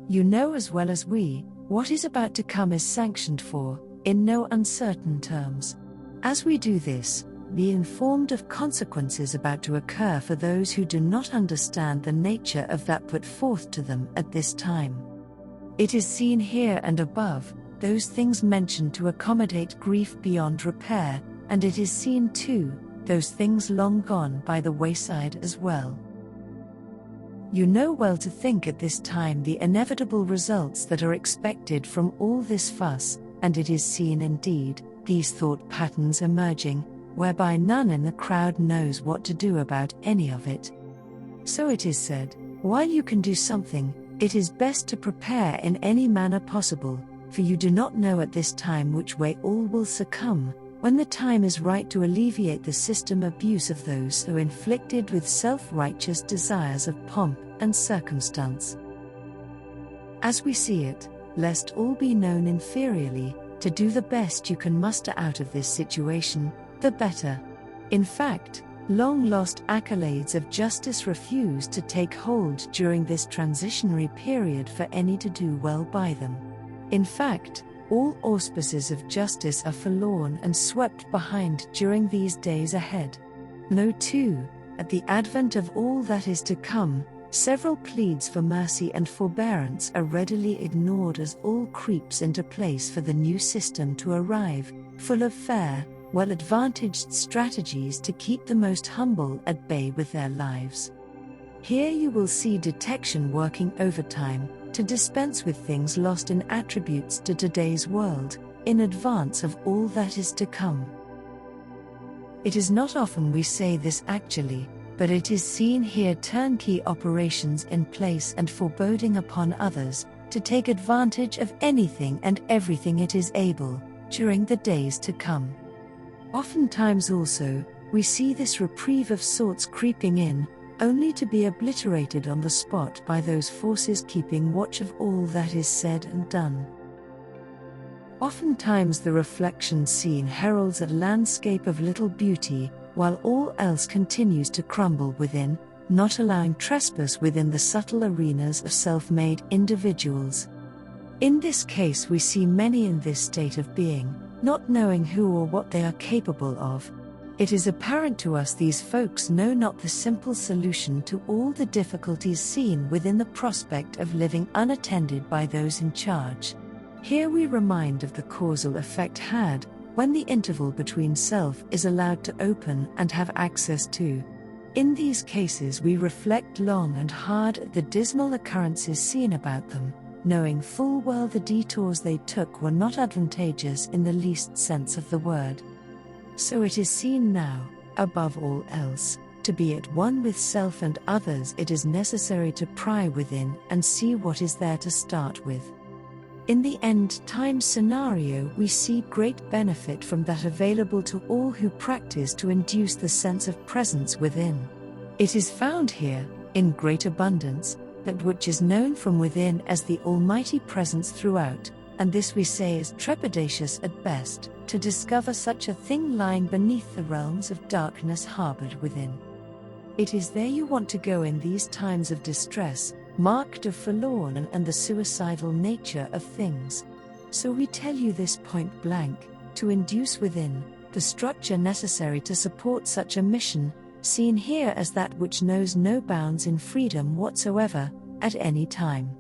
You know as well as we, what is about to come is sanctioned for, in no uncertain terms. As we do this, be informed of consequences about to occur for those who do not understand the nature of that put forth to them at this time. It is seen here and above, those things mentioned to accommodate grief beyond repair, and it is seen too, those things long gone by the wayside as well. You know well to think at this time the inevitable results that are expected from all this fuss, and it is seen indeed, these thought patterns emerging, whereby none in the crowd knows what to do about any of it. So it is said, while you can do something, it is best to prepare in any manner possible, for you do not know at this time which way all will succumb, when the time is right to alleviate the system abuse of those so inflicted with self-righteous desires of pomp and circumstance. As we see it, lest all be known inferiorly, to do the best you can muster out of this situation, the better. In fact, long-lost accolades of justice refuse to take hold during this transitionary period for any to do well by them. In fact, all auspices of justice are forlorn and swept behind during these days ahead. Know too, at the advent of all that is to come, several pleads for mercy and forbearance are readily ignored as all creeps into place for the new system to arrive, full of fair, well-advantaged strategies to keep the most humble at bay with their lives. Here you will see detection working overtime, to dispense with things lost in attributes to today's world, in advance of all that is to come. It is not often we say this actually, but it is seen here turnkey operations in place and foreboding upon others, to take advantage of anything and everything it is able, during the days to come. Oftentimes also, we see this reprieve of sorts creeping in, only to be obliterated on the spot by those forces keeping watch of all that is said and done. Oftentimes the reflection seen heralds a landscape of little beauty, while all else continues to crumble within, not allowing trespass within the subtle arenas of self-made individuals. In this case we see many in this state of being, not knowing who or what they are capable of. It is apparent to us these folks know not the simple solution to all the difficulties seen within the prospect of living unattended by those in charge. Here we remind of the causal effect had, when the interval between self is allowed to open and have access to. In these cases we reflect long and hard at the dismal occurrences seen about them, knowing full well the detours they took were not advantageous in the least sense of the word. So it is seen now, above all else, to be at one with self and others it is necessary to pry within and see what is there to start with. In the end-time scenario we see great benefit from that available to all who practice to induce the sense of presence within. It is found here, in great abundance, that which is known from within as the Almighty Presence throughout, and this we say is trepidatious at best, to discover such a thing lying beneath the realms of darkness harbored within. It is there you want to go in these times of distress, marked of forlorn and the suicidal nature of things. So we tell you this point blank, to induce within, the structure necessary to support such a mission, seen here as that which knows no bounds in freedom whatsoever, at any time.